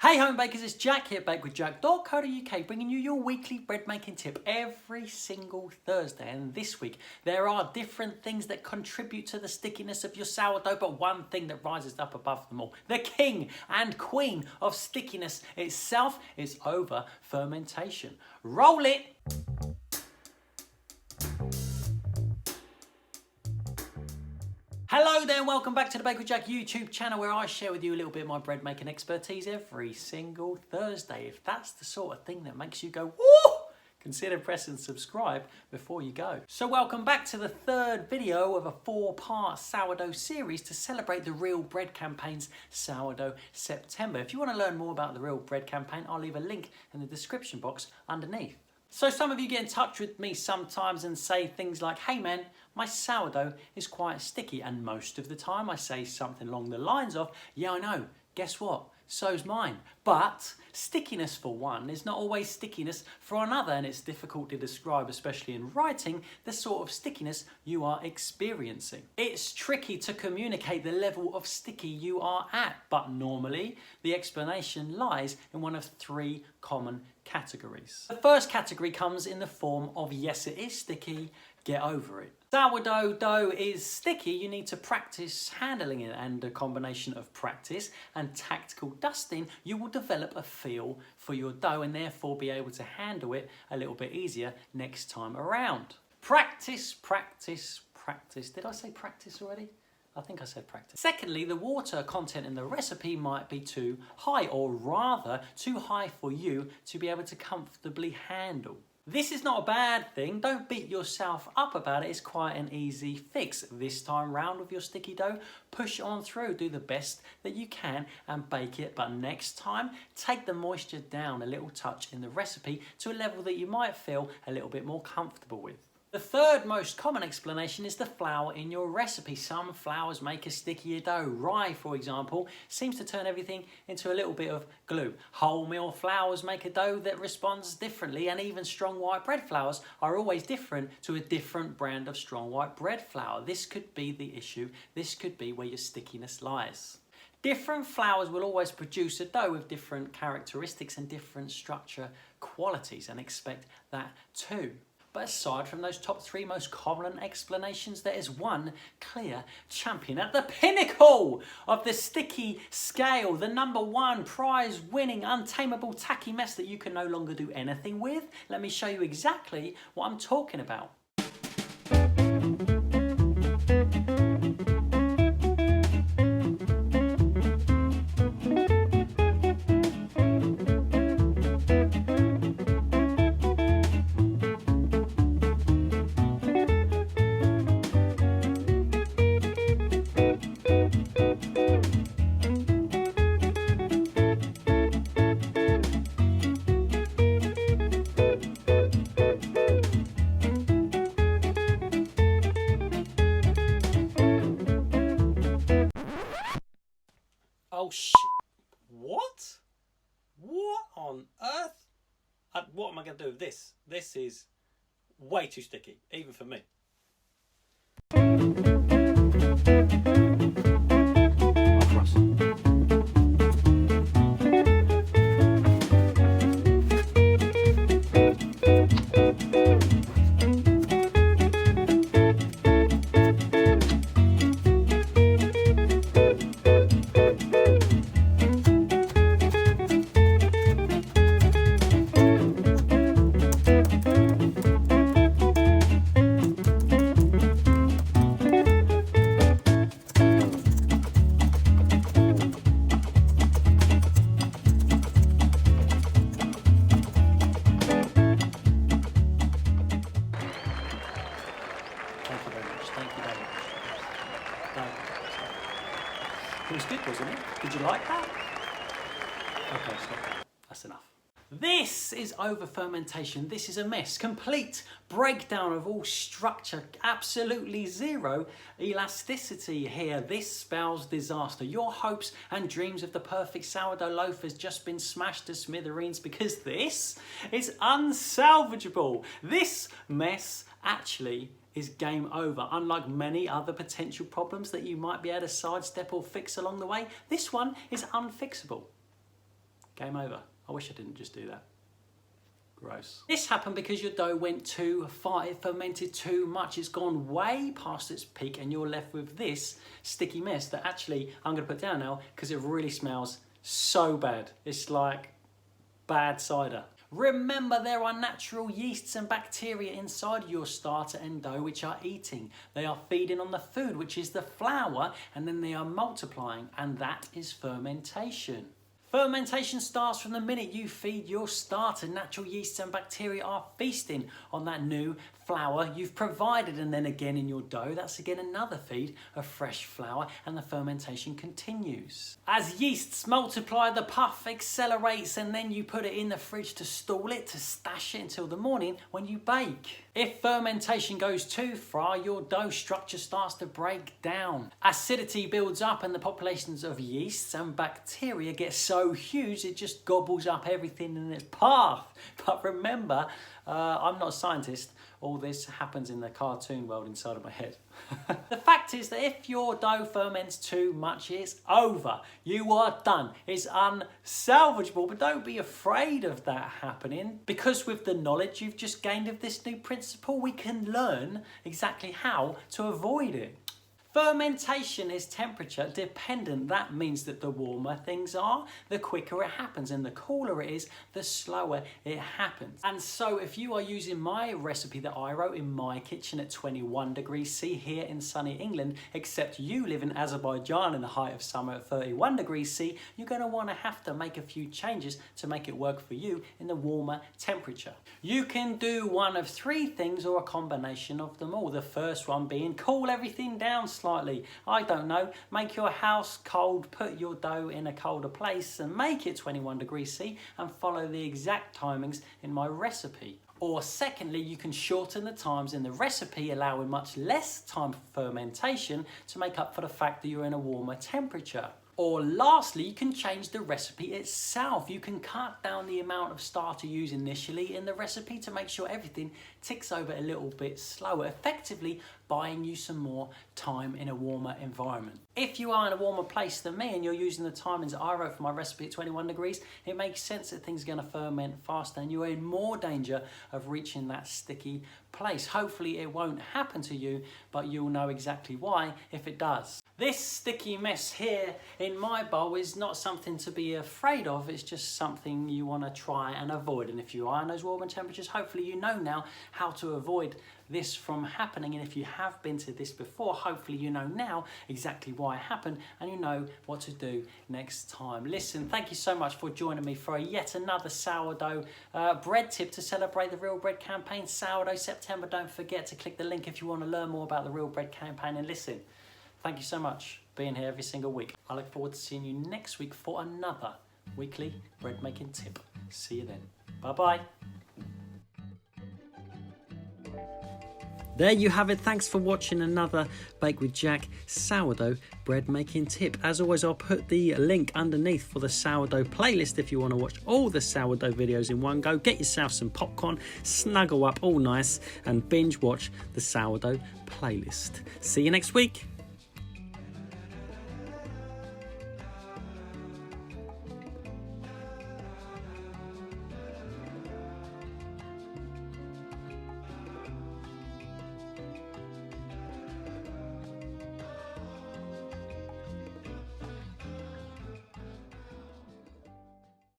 Hey home bakers, it's Jack here, bakewithjack.co.uk, bringing you your weekly bread making tip every single Thursday. And this week there are different things that contribute to the stickiness of your sourdough, but one thing that rises up above them all, the king and queen of stickiness itself, is over fermentation. Roll it! Hello there and welcome back to the Bake with Jack YouTube channel, where I share with you a little bit of my bread making expertise every single Thursday. If that's the sort of thing that makes you go, woo! Consider pressing subscribe before you go. So welcome back to the third video of a 4-part sourdough series to celebrate the Real Bread Campaign's Sourdough September. If you want to learn more about the Real Bread Campaign, I'll leave a link in the description box underneath. So some of you get in touch with me sometimes and say things like, hey man, my sourdough is quite sticky. And most of the time I say something along the lines of, yeah, I know, guess what? So's mine. But stickiness for one is not always stickiness for another, and it's difficult to describe, especially in writing, the sort of stickiness you are experiencing. It's tricky to communicate the level of sticky you are at, but normally the explanation lies in one of 3 common categories. The first category comes in the form of, yes, it is sticky, get over it. Sourdough dough is sticky, you need to practice handling it, and a combination of practice and tactical dusting, you will develop a feel for your dough and therefore be able to handle it a little bit easier next time around. Practice, practice, practice. Did I say practice already? I think I said practice. Secondly, the water content in the recipe might be too high, or rather too high for you to be able to comfortably handle. This is not a bad thing, don't beat yourself up about it, it's quite an easy fix. This time round with your sticky dough, push on through, do the best that you can and bake it, but next time take the moisture down a little touch in the recipe to a level that you might feel a little bit more comfortable with. The third most common explanation is the flour in your recipe. Some flours make a stickier dough. Rye, for example, seems to turn everything into a little bit of glue. Wholemeal flours make a dough that responds differently, and even strong white bread flours are always different to a different brand of strong white bread flour. This could be the issue. This could be where your stickiness lies. Different flours will always produce a dough with different characteristics and different structure qualities, and expect that too. But aside from those top 3 most common explanations, there is one clear champion at the pinnacle of the sticky scale, the #1 prize-winning, untamable, tacky mess that you can no longer do anything with. Let me show you exactly what I'm talking about. Oh shit. What? What on earth? What am I going to do with this? This is way too sticky, even for me. It was good, wasn't it? Did you like that? Okay, stop. That's enough. This is over fermentation. This is a mess. Complete breakdown of all structure. Absolutely zero elasticity here. This spells disaster. Your hopes and dreams of the perfect sourdough loaf has just been smashed to smithereens, because this is unsalvageable. This mess actually is game over. Unlike many other potential problems that you might be able to sidestep or fix along the way, this one is unfixable. Game over. I wish I didn't just do that. Gross. This happened because your dough went too far, it fermented too much, it's gone way past its peak, and you're left with this sticky mess that actually I'm going to put down now because it really smells so bad. It's like bad cider. Remember, there are natural yeasts and bacteria inside your starter and dough which are eating. They are feeding on the food, which is the flour, and then they are multiplying, and that is fermentation. Fermentation starts from the minute you feed your starter. Natural yeasts and bacteria are feasting on that new flour you've provided, and then again in your dough, that's again another feed of fresh flour, and the fermentation continues. As yeasts multiply, the puff accelerates, and then you put it in the fridge to stall it, to stash it until the morning when you bake. If fermentation goes too far, your dough structure starts to break down. Acidity builds up, and the populations of yeasts and bacteria get so huge it just gobbles up everything in its path. But remember, I'm not a scientist. All this happens in the cartoon world inside of my head. The fact is that if your dough ferments too much, it's over. You are done. It's unsalvageable, but don't be afraid of that happening, because with the knowledge you've just gained of this new principle, we can learn exactly how to avoid it. Fermentation is temperature dependent. That means that the warmer things are, the quicker it happens, and the cooler it is, the slower it happens. And so if you are using my recipe that I wrote in my kitchen at 21 degrees C here in sunny England, except you live in Azerbaijan in the height of summer at 31 degrees C, you're going to have to make a few changes to make it work for you in the warmer temperature. You can do one of three things or a combination of them all. The first one being cool everything down slightly. I don't know, make your house cold, put your dough in a colder place and make it 21 degrees C and follow the exact timings in my recipe. Or secondly, you can shorten the times in the recipe, allowing much less time for fermentation to make up for the fact that you're in a warmer temperature. Or lastly, you can change the recipe itself. You can cut down the amount of starter you use initially in the recipe to make sure everything ticks over a little bit slower, effectively buying you some more time in a warmer environment. If you are in a warmer place than me and you're using the timings I wrote for my recipe at 21 degrees, it makes sense that things are going to ferment faster and you're in more danger of reaching that sticky place. Hopefully it won't happen to you, but you'll know exactly why if it does. This sticky mess here in my bowl is not something to be afraid of, it's just something you want to try and avoid. And if you are in those warmer temperatures, hopefully you know now how to avoid this from happening. And if you have been to this before, hopefully you know now exactly why it happened and you know what to do next time. Listen, thank you so much for joining me for yet another sourdough bread tip to celebrate the Real Bread campaign, Sourdough September. Don't forget to click the link if you want to learn more about the Real Bread campaign. And listen, thank you so much for being here every single week. I look forward to seeing you next week for another weekly bread making tip. See you then. Bye-bye. There you have it. Thanks for watching another Bake with Jack sourdough bread making tip. As always, I'll put the link underneath for the sourdough playlist if you want to watch all the sourdough videos in one go. Get yourself some popcorn, snuggle up all nice and binge watch the sourdough playlist. See you next week.